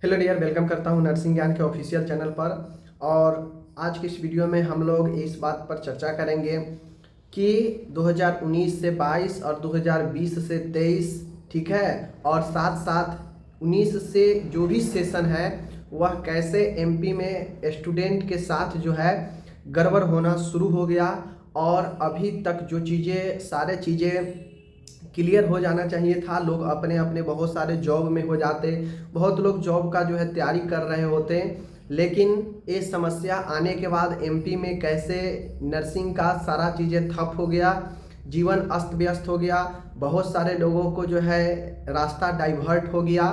Hello dear, welcome करता हूं nursing ज्ञान के ऑफिशियल चैनल पर। और आज की इस वीडियो में हम लोग इस बात पर चर्चा करेंगे कि 2019 से 22 और 2020 से 23, ठीक है, और साथ साथ 19 से जो भी सेशन है वह कैसे एमपी में स्टूडेंट के साथ जो है गड़बड़ होना शुरू हो गया। और अभी तक जो चीज़ें सारे चीज़ें क्लियर हो जाना चाहिए था, लोग अपने अपने बहुत सारे जॉब में हो जाते, बहुत लोग जॉब का जो है तैयारी कर रहे होते, लेकिन ये समस्या आने के बाद एमपी में कैसे नर्सिंग का सारा चीज़ें ठप हो गया, जीवन अस्त व्यस्त हो गया, बहुत सारे लोगों को जो है रास्ता डाइवर्ट हो गया।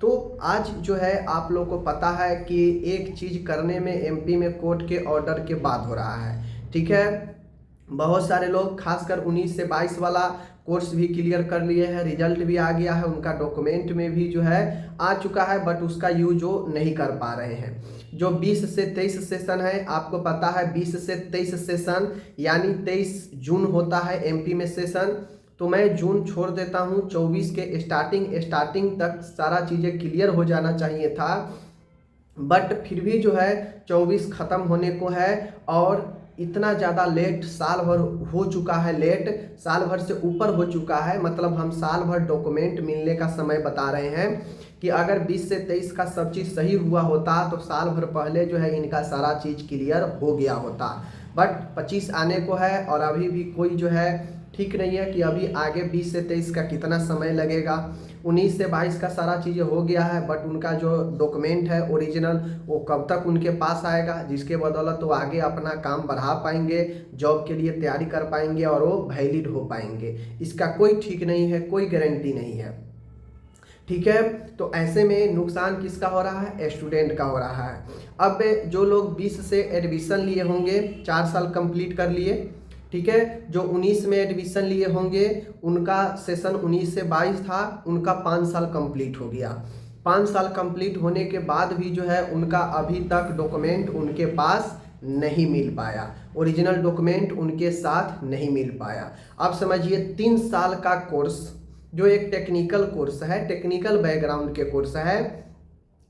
तो आज जो है आप लोग को पता है कि एक चीज़ करने में एमपी में कोर्ट के ऑर्डर के बाद हो रहा है, ठीक है। बहुत सारे लोग खासकर 19 से 22 वाला कोर्स भी क्लियर कर लिए हैं, रिजल्ट भी आ गया है, उनका डॉक्यूमेंट में भी जो है आ चुका है, बट उसका यूज वो नहीं कर पा रहे हैं। जो 20 से 23 सेशन है, आपको पता है 20 से 23 सेशन यानी 23 जून होता है एमपी में सेशन। तो मैं जून छोड़ देता हूँ, 24 के स्टार्टिंग तक सारा चीज़ें क्लियर हो जाना चाहिए था, बट फिर भी जो है 24 ख़त्म होने को है और इतना ज़्यादा लेट, साल भर हो चुका है, लेट साल भर से ऊपर हो चुका है। मतलब हम साल भर डॉक्यूमेंट मिलने का समय बता रहे हैं कि अगर 20 से 23 का सब चीज़ सही हुआ होता तो साल भर पहले जो है इनका सारा चीज़ क्लियर हो गया होता, बट 25 आने को है और अभी भी कोई जो है ठीक नहीं है कि अभी आगे 20 से 23 का कितना समय लगेगा। 19 से 22 का सारा चीज़ें हो गया है, बट उनका जो डॉक्यूमेंट है ओरिजिनल वो कब तक उनके पास आएगा, जिसके बदौलत वो आगे अपना काम बढ़ा पाएंगे, जॉब के लिए तैयारी कर पाएंगे और वो वैलिड हो पाएंगे। इसका कोई ठीक नहीं है, कोई गारंटी नहीं है, ठीक है। तो ऐसे में नुकसान किसका हो रहा है? स्टूडेंट का हो रहा है। अब जो लोग 20 से एडमिशन लिए होंगे, 4 साल कंप्लीट कर लिए, ठीक है, जो 19 में एडमिशन लिए होंगे उनका सेशन 19 से 22 था, उनका 5 साल कंप्लीट हो गया। 5 साल कंप्लीट होने के बाद भी जो है उनका अभी तक डॉक्यूमेंट उनके पास नहीं मिल पाया, ओरिजिनल डॉक्यूमेंट उनके साथ नहीं मिल पाया। अब समझिए 3 साल का कोर्स जो एक टेक्निकल कोर्स है, टेक्निकल बैकग्राउंड के कोर्स है,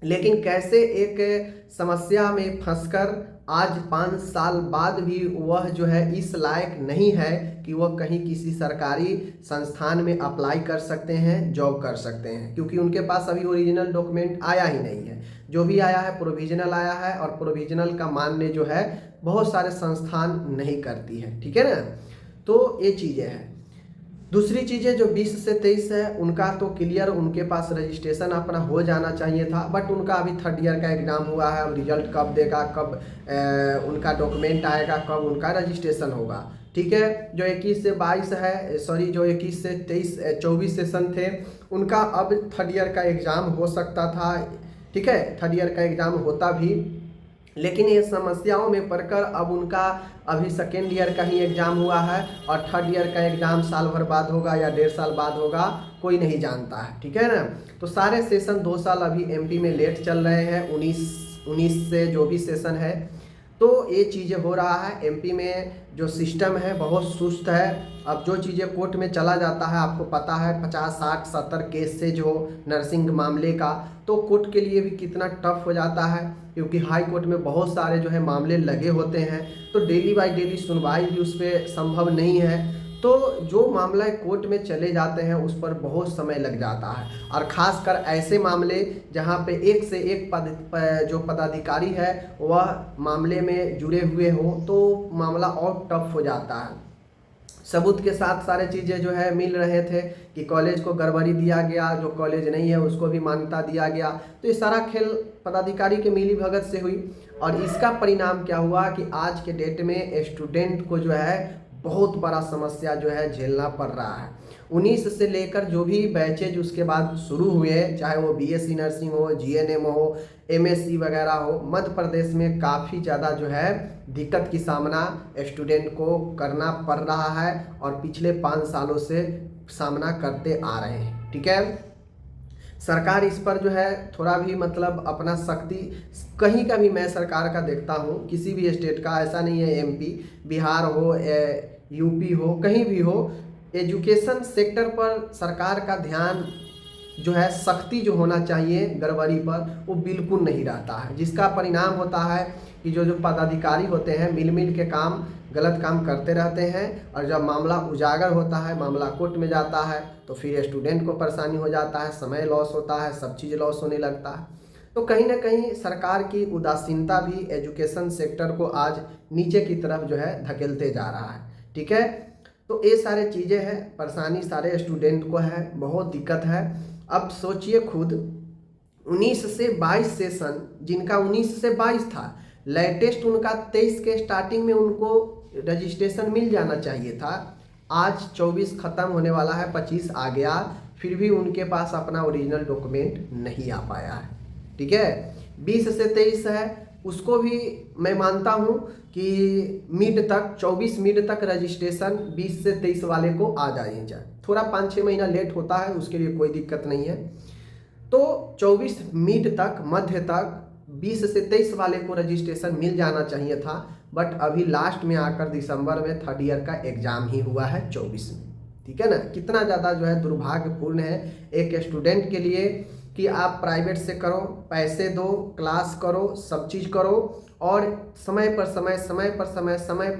लेकिन कैसे एक समस्या में फंसकर आज 5 साल बाद भी वह जो है इस लायक नहीं है कि वह कहीं किसी सरकारी संस्थान में अप्लाई कर सकते हैं, जॉब कर सकते हैं, क्योंकि उनके पास अभी ओरिजिनल डॉक्यूमेंट आया ही नहीं है। जो भी आया है प्रोविजनल आया है, और प्रोविजनल का मान्य जो है बहुत सारे संस्थान नहीं करती है, ठीक है ना। तो ये चीज़ें हैं। दूसरी चीज़ें जो 20 से 23 है उनका तो क्लियर, उनके पास रजिस्ट्रेशन अपना हो जाना चाहिए था, बट उनका अभी 3rd ईयर का एग्ज़ाम हुआ है। अब रिजल्ट कब देगा, कब उनका डॉक्यूमेंट आएगा, कब उनका रजिस्ट्रेशन होगा, ठीक है। जो 21 से 22 है, सॉरी, जो 21 से 24 सेशन थे उनका अब 3rd ईयर का एग्ज़ाम हो सकता था, ठीक है, 3rd ईयर का एग्ज़ाम होता भी, लेकिन ये समस्याओं में पढ़कर अब उनका अभी 2nd ईयर का ही एग्ज़ाम हुआ है और 3rd ईयर का एग्ज़ाम साल भर बाद होगा या 1.5 साल बाद होगा, कोई नहीं जानता है, ठीक है ना। तो सारे सेशन 2 साल अभी एमपी में लेट चल रहे हैं, 19 से जो भी सेशन है। तो ये चीज़ें हो रहा है एमपी में, जो सिस्टम है बहुत सुस्त है। अब जो चीज़ें कोर्ट में चला जाता है, आपको पता है 50, 60, 70 केस से जो नर्सिंग मामले का, तो कोर्ट के लिए भी कितना टफ हो जाता है, क्योंकि हाई कोर्ट में बहुत सारे जो है मामले लगे होते हैं, तो डेली बाय डेली सुनवाई भी उस पर संभव नहीं है। तो जो मामला कोर्ट में चले जाते हैं उस पर बहुत समय लग जाता है, और ख़ासकर ऐसे मामले जहां पे एक से एक जो पदाधिकारी है वह मामले में जुड़े हुए हो, तो मामला और टफ हो जाता है। सबूत के साथ सारे चीज़ें जो है मिल रहे थे कि कॉलेज को गड़बड़ी दिया गया, जो कॉलेज नहीं है उसको भी मान्यता दिया गया। तो ये सारा खेल पदाधिकारी के मिली भगत से हुई, और इसका परिणाम क्या हुआ कि आज के डेट में स्टूडेंट को जो है बहुत बड़ा समस्या जो है झेलना पड़ रहा है। 19 से लेकर जो भी बैचेज उसके बाद शुरू हुए, चाहे वो बीएससी नर्सिंग हो, जीएनएम हो, एमएससी वगैरह हो, मध्य प्रदेश में काफ़ी ज़्यादा जो है दिक्कत की सामना स्टूडेंट को करना पड़ रहा है, और पिछले 5 सालों से सामना करते आ रहे हैं, ठीक है। सरकार इस पर जो है थोड़ा भी मतलब अपना सख्ती, कहीं का भी मैं सरकार का देखता हूँ, किसी भी स्टेट का, ऐसा नहीं है एमपी, बिहार हो, यूपी हो, कहीं भी हो, एजुकेशन सेक्टर पर सरकार का ध्यान जो है सख्ती जो होना चाहिए गड़बड़ी पर वो बिल्कुल नहीं रहता है, जिसका परिणाम होता है कि जो पदाधिकारी होते हैं मिल के काम गलत काम करते रहते हैं, और जब मामला उजागर होता है, मामला कोर्ट में जाता है, तो फिर स्टूडेंट को परेशानी हो जाता है, समय लॉस होता है, सब चीज़ लॉस होने लगता है। तो कहीं ना कहीं सरकार की उदासीनता भी एजुकेशन सेक्टर को आज नीचे की तरफ जो है धकेलते जा रहा है। ठीक है, तो ये सारे चीज़ें हैं, परेशानी सारे स्टूडेंट को है, बहुत दिक्कत है। अब सोचिए खुद 19 से 22 सेशन, जिनका 19 से 22 था, लेटेस्ट उनका 23 के स्टार्टिंग में उनको रजिस्ट्रेशन मिल जाना चाहिए था। आज 24 ख़त्म होने वाला है, 25 आ गया, फिर भी उनके पास अपना ओरिजिनल डॉक्यूमेंट नहीं आ पाया है। ठीक है, 20 से 23 है, उसको भी मैं मानता हूँ कि मिड तक 24 मिड तक रजिस्ट्रेशन 20 से 23 वाले को आ जाए, थोड़ा 5-6 महीना लेट होता है, उसके लिए कोई दिक्कत नहीं है। तो 24 मिड तक, मध्य तक 20 से 23 वाले को रजिस्ट्रेशन मिल जाना चाहिए था, बट अभी लास्ट में आकर दिसंबर में थर्ड ईयर का एग्ज़ाम ही हुआ है 24 में। ठीक है ना, कितना ज़्यादा जो है दुर्भाग्यपूर्ण है एक स्टूडेंट के लिए कि आप प्राइवेट से करो, पैसे दो, क्लास करो, सब चीज़ करो, और समय पर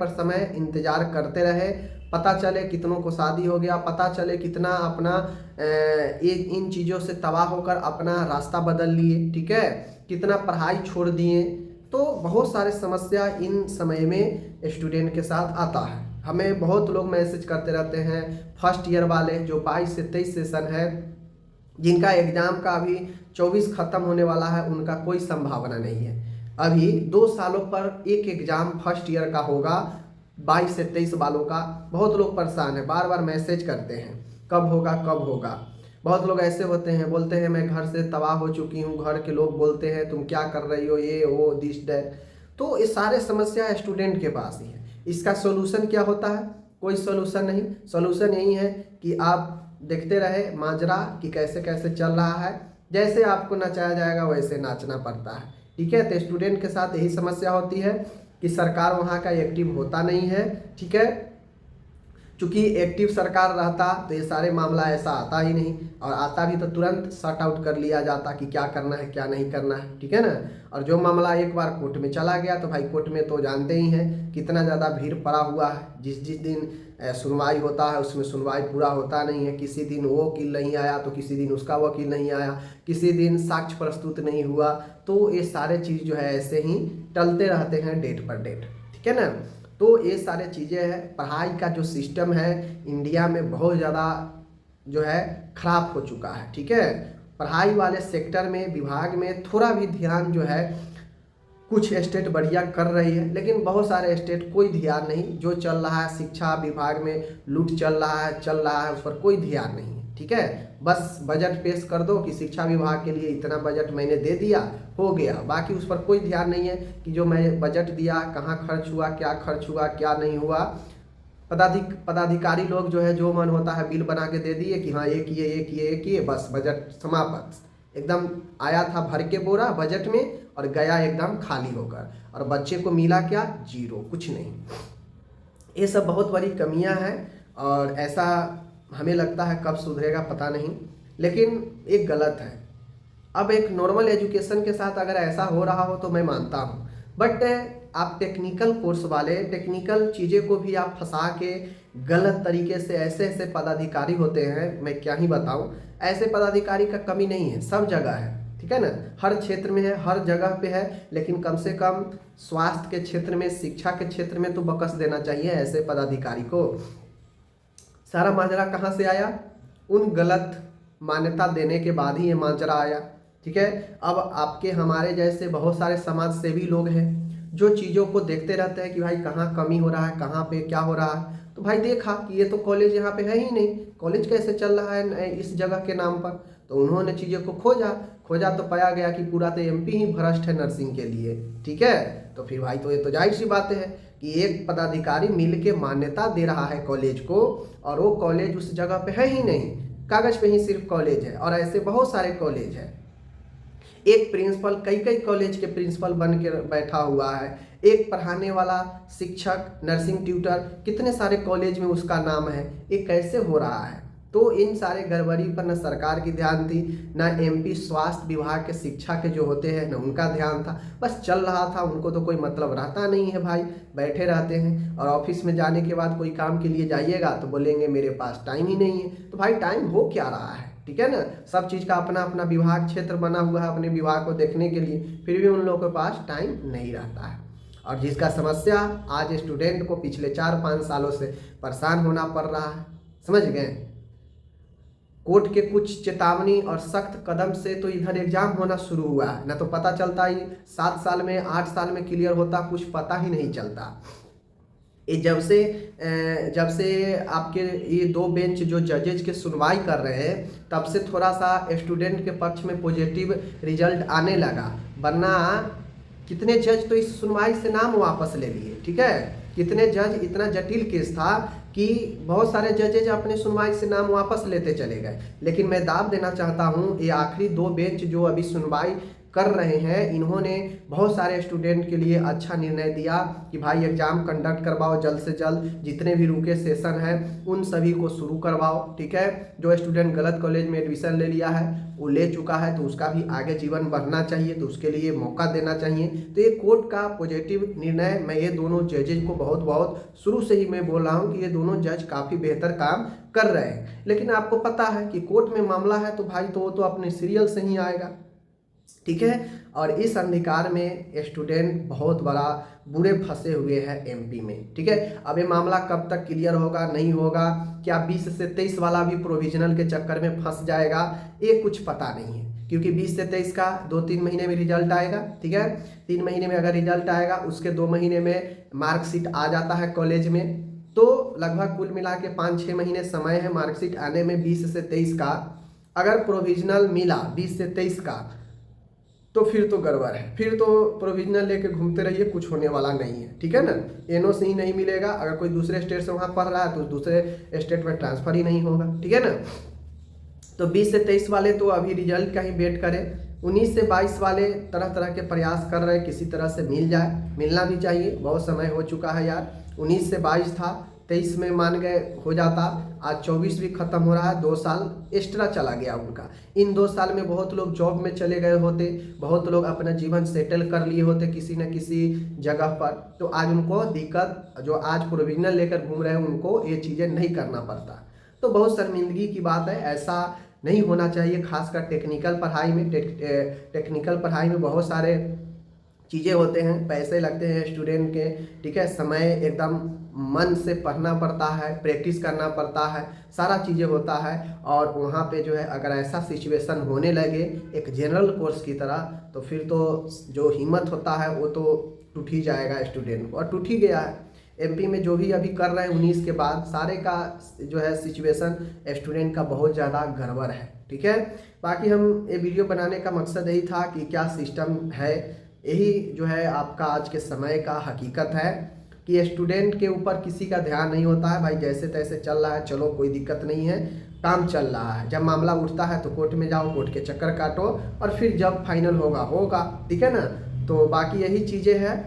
समय इंतज़ार करते रहे। पता चले कितनों को शादी हो गया, पता चले कितना अपना इन चीज़ों से तबाह होकर अपना रास्ता बदल लिए। ठीक है, कितना पढ़ाई छोड़ दिए। तो बहुत सारे समस्या इन समय में स्टूडेंट के साथ आता है। हमें बहुत लोग मैसेज करते रहते हैं, फर्स्ट ईयर वाले जो 22 से 23 सेशन है, जिनका एग्ज़ाम का अभी 24 ख़त्म होने वाला है, उनका कोई संभावना नहीं है। अभी 2 सालों पर एक एग्ज़ाम फर्स्ट ईयर का होगा, 22 से 23 वालों का। बहुत लोग परेशान हैं, बार बार मैसेज करते हैं कब होगा कब होगा। बहुत लोग ऐसे होते हैं, बोलते हैं मैं घर से तबाह हो चुकी हूँ, घर के लोग बोलते हैं तुम क्या कर रही हो, ये वो दिस दैट। तो ये सारे समस्या स्टूडेंट के पास ही है। इसका सोल्यूशन क्या होता है? कोई सोल्यूशन नहीं। सोल्यूशन यही है कि आप देखते रहे माजरा कि कैसे कैसे चल रहा है, जैसे आपको नचाया जाएगा वैसे नाचना पड़ता है। ठीक है, तो स्टूडेंट के साथ यही समस्या होती है कि सरकार वहाँ का एक्टिव होता नहीं है। ठीक है, चूँकि एक्टिव सरकार रहता तो ये सारे मामला ऐसा आता ही नहीं, और आता भी तो तुरंत सॉर्ट आउट कर लिया जाता कि क्या करना है क्या नहीं करना है। ठीक है ना, और जो मामला एक बार कोर्ट में चला गया तो भाई कोर्ट में तो जानते ही हैं कितना ज़्यादा भीड़ पड़ा हुआ है। जिस दिन सुनवाई होता है उसमें सुनवाई पूरा होता नहीं है। किसी दिन वो वकील नहीं आया तो किसी दिन उसका वकील नहीं आया, किसी दिन साक्ष्य प्रस्तुत नहीं हुआ। तो ये सारे चीज़ जो है ऐसे ही टलते रहते हैं डेट पर डेट। ठीक है ना, तो ये सारे चीज़ें हैं। पढ़ाई का जो सिस्टम है इंडिया में बहुत ज़्यादा जो है ख़राब हो चुका है। ठीक है, पढ़ाई वाले सेक्टर में, विभाग में थोड़ा भी ध्यान जो है, कुछ स्टेट बढ़िया कर रही है लेकिन बहुत सारे स्टेट कोई ध्यान नहीं। जो चल रहा है शिक्षा विभाग में लूट चल रहा है, उस पर कोई ध्यान नहीं है। ठीक है, बस बजट पेश कर दो कि शिक्षा विभाग के लिए इतना बजट मैंने दे दिया, हो गया। बाकी उस पर कोई ध्यान नहीं है कि जो मैं बजट दिया कहाँ खर्च हुआ, क्या नहीं हुआ। पदाधिकारी लोग जो है जो मन होता है बिल बना के दे दिए कि हाँ ये किए, बस बजट समाप्त। एकदम आया था भर के बोरा बजट में और गया एकदम खाली होकर, और बच्चे को मिला क्या? जीरो, कुछ नहीं। ये सब बहुत बड़ी कमियां हैं, और ऐसा हमें लगता है कब सुधरेगा पता नहीं, लेकिन एक गलत है। अब एक नॉर्मल एजुकेशन के साथ अगर ऐसा हो रहा हो तो मैं मानता हूँ, बट आप टेक्निकल कोर्स वाले, टेक्निकल चीज़ें को भी आप फंसा के गलत तरीके से, ऐसे पदाधिकारी होते हैं, मैं क्या ही बताऊँ। ऐसे पदाधिकारी का कमी नहीं है, सब जगह है। ठीक है ना, हर क्षेत्र में है, हर जगह पे है, लेकिन कम से कम स्वास्थ्य के क्षेत्र में, शिक्षा के क्षेत्र में तो बकस देना चाहिए ऐसे पदाधिकारी को। सारा माजरा कहाँ से आया? उन गलत मान्यता देने के बाद ही ये माजरा आया। ठीक है, अब आपके हमारे जैसे बहुत सारे समाज सेवी लोग हैं जो चीज़ों को देखते रहते हैं कि भाई कहाँ कमी हो रहा है, कहाँ पे क्या हो रहा है। तो भाई देखा कि ये तो कॉलेज यहाँ पे है ही नहीं, कॉलेज कैसे चल रहा है इस जगह के नाम पर। तो उन्होंने चीज़ों को खोजा तो पाया गया कि पूरा तो एमपी ही भ्रष्ट है नर्सिंग के लिए। ठीक है, तो फिर भाई तो ये तो जाहिर सी बात है कि एक पदाधिकारी मिल के मान्यता दे रहा है कॉलेज को, और वो कॉलेज उस जगह पे है ही नहीं, कागज़ पे ही सिर्फ कॉलेज है। और ऐसे बहुत सारे कॉलेज है। एक प्रिंसिपल कई कॉलेज के प्रिंसिपल बन के बैठा हुआ है, एक पढ़ाने वाला शिक्षक, नर्सिंग ट्यूटर, कितने सारे कॉलेज में उसका नाम है। ये कैसे हो रहा है? तो इन सारे गड़बड़ी पर न सरकार की ध्यान थी, न एमपी स्वास्थ्य विभाग के शिक्षा के जो होते हैं न उनका ध्यान था। बस चल रहा था, उनको तो कोई मतलब रहता नहीं है भाई, बैठे रहते हैं। और ऑफिस में जाने के बाद कोई काम के लिए जाइएगा तो बोलेंगे मेरे पास टाइम ही नहीं है। तो भाई टाइम हो क्या रहा है, ठीक है ना। सब चीज़ का अपना अपना विभाग क्षेत्र बना हुआ है अपने विभाग को देखने के लिए, फिर भी उन लोगों के पास टाइम नहीं रहता है। और जिसका समस्या आज स्टूडेंट को पिछले 4-5 सालों से परेशान होना पड़ रहा है, समझ गए। कोर्ट के कुछ चेतावनी और सख्त कदम से तो इधर एग्जाम होना शुरू हुआ है, ना तो पता चलता ही 7 साल में 8 साल में क्लियर होता, कुछ पता ही नहीं चलता। ये जब से आपके ये 2 बेंच जो जजेज के सुनवाई कर रहे हैं, तब से थोड़ा सा स्टूडेंट के पक्ष में पॉजिटिव रिजल्ट आने लगा। वरना कितने जज तो इस सुनवाई से नाम वापस ले लिए, ठीक है। कितने जज, इतना जटिल केस था कि बहुत सारे जजेज अपने सुनवाई से नाम वापस लेते चले गए। लेकिन मैं दाव देना चाहता हूँ, ये आखिरी 2 बेंच जो अभी सुनवाई कर रहे हैं, इन्होंने बहुत सारे स्टूडेंट के लिए अच्छा निर्णय दिया कि भाई एग्ज़ाम कंडक्ट करवाओ जल्द से जल्द, जितने भी रुके सेशन हैं उन सभी को शुरू करवाओ, ठीक है। जो स्टूडेंट गलत कॉलेज में एडमिशन ले लिया है, वो ले चुका है, तो उसका भी आगे जीवन बढ़ना चाहिए, तो उसके लिए मौका देना चाहिए। तो ये कोर्ट का पॉजिटिव निर्णय, मैं ये दोनों जजेज को बहुत बहुत शुरू से ही मैं बोल रहा हूँ कि ये दोनों जज काफ़ी बेहतर काम कर रहे हैं। लेकिन आपको पता है कि कोर्ट में मामला है तो भाई तो वो तो अपने सीरियल से ही आएगा, ठीक है। और इस अंधकार में स्टूडेंट बहुत बड़ा बुरे फंसे हुए हैं एमपी में, ठीक है। अब ये मामला कब तक क्लियर होगा नहीं होगा, क्या 20 से 23 वाला भी प्रोविजनल के चक्कर में फंस जाएगा, ये कुछ पता नहीं है। क्योंकि 20 से 23 का 2-3 महीने में रिजल्ट आएगा, ठीक है। 3 महीने में अगर रिजल्ट आएगा, उसके 2 महीने में मार्कशीट आ जाता है कॉलेज में, तो लगभग कुल मिला के 5-6 महीने समय है मार्कशीट आने में 20 से 23 का। अगर प्रोविजनल मिला 20 से 23 का, तो फिर तो गड़बड़ है, फिर तो प्रोविजनल लेके घूमते रहिए, कुछ होने वाला नहीं है, ठीक है ना। एनओसी ही नहीं मिलेगा, अगर कोई दूसरे स्टेट से वहाँ पढ़ रहा है तो दूसरे स्टेट में ट्रांसफ़र ही नहीं होगा, ठीक है ना। तो 20 से 23 वाले तो अभी रिजल्ट का ही वेट करें। 19 से 22 वाले तरह तरह के प्रयास कर रहे हैं, किसी तरह से मिल जाए, मिलना भी चाहिए, बहुत समय हो चुका है यार। 19 से 22 था, 23 में मान गए हो जाता, आज 24 भी खत्म हो रहा है, 2 साल एक्स्ट्रा चला गया उनका। इन 2 साल में बहुत लोग जॉब में चले गए होते, बहुत लोग अपना जीवन सेटल कर लिए होते किसी न किसी जगह पर, तो आज उनको दिक्कत, जो आज प्रोविजनल लेकर घूम रहे हैं उनको ये चीज़ें नहीं करना पड़ता। तो बहुत शर्मिंदगी की बात है, ऐसा नहीं होना चाहिए। खासकर टेक्निकल पढ़ाई में, टेक्निकल पढ़ाई में बहुत सारे चीज़ें होते हैं, पैसे लगते हैं स्टूडेंट के, ठीक है। समय एकदम मन से पढ़ना पड़ता है, प्रैक्टिस करना पड़ता है, सारा चीज़ें होता है। और वहाँ पे जो है अगर ऐसा सिचुएशन होने लगे एक जनरल कोर्स की तरह, तो फिर तो जो हिम्मत होता है वो तो टूट ही जाएगा स्टूडेंट को, और टूट ही गया है। एमपी में जो भी अभी कर रहे हैं 19 के बाद, सारे का जो है सिचुएशन स्टूडेंट का बहुत ज़्यादा गड़बड़ है, ठीक है। बाकी हम ये वीडियो बनाने का मकसद यही था कि क्या सिस्टम है, यही जो है आपका आज के समय का हकीकत है कि स्टूडेंट के ऊपर किसी का ध्यान नहीं होता है। भाई जैसे तैसे चल रहा है, चलो कोई दिक्कत नहीं है, काम चल रहा है। जब मामला उठता है तो कोर्ट में जाओ, कोर्ट के चक्कर काटो, और फिर जब फाइनल होगा होगा, ठीक है ना। तो बाकी यही चीज़ें हैं।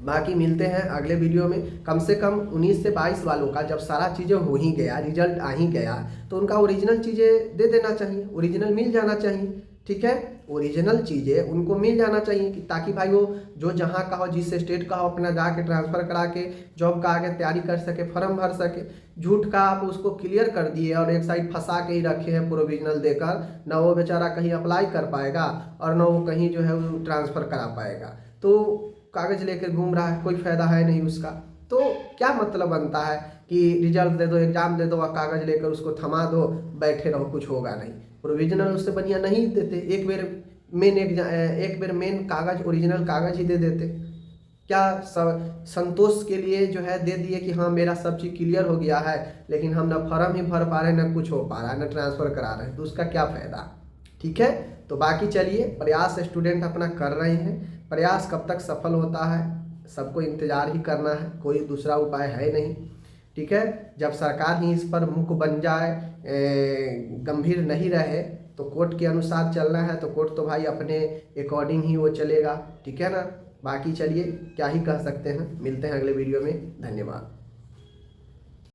बाकी मिलते हैं अगले वीडियो में। कम से कम 19 से 22 वालों का जब सारा चीज़ें हो ही गया, रिजल्ट आ ही गया, तो उनका ओरिजिनल चीज़ें दे देना चाहिए, ओरिजिनल मिल जाना चाहिए, ठीक है। ओरिजिनल चीज़ें उनको मिल जाना चाहिए कि ताकि भाई वो जो जहाँ का हो, जिस स्टेट का हो, अपना जाके ट्रांसफ़र करा के जॉब का आगे तैयारी कर सके, फॉर्म भर सके। झूठ का आप उसको क्लियर कर दिए और एक साइड फंसा के ही रखे हैं प्रोविजनल देकर, ना वो बेचारा कहीं अप्लाई कर पाएगा और ना वो कहीं जो है वो ट्रांसफ़र करा पाएगा। तो कागज़ लेकर घूम रहा है, कोई फ़ायदा है नहीं उसका। तो क्या मतलब बनता है कि रिजल्ट दे दो, एग्ज़ाम दे दो और कागज़ लेकर उसको थमा दो, बैठे रहो, कुछ होगा नहीं। प्रोविजनल उससे बढ़िया नहीं देते, एक बेर मेन कागज़, ओरिजिनल कागज़ ही दे देते। क्या सब संतोष के लिए जो है दे दिए कि हाँ मेरा सब चीज़ क्लियर हो गया है, लेकिन हम ना फॉर्म ही भर पा रहे हैं, ना कुछ हो पा रहा है, ना ट्रांसफ़र करा रहे हैं, तो उसका क्या फ़ायदा, ठीक है। तो बाकी चलिए, प्रयास स्टूडेंट अपना कर रहे हैं, प्रयास कब तक सफल होता है सबको इंतज़ार ही करना है, कोई दूसरा उपाय है नहीं, ठीक है। जब सरकार ही इस पर मुख बन जाए, गंभीर नहीं रहे, तो कोर्ट के अनुसार चलना है, तो कोर्ट तो भाई अपने अकॉर्डिंग ही वो चलेगा, ठीक है ना। बाकी चलिए क्या ही कह सकते हैं, मिलते हैं अगले वीडियो में, धन्यवाद।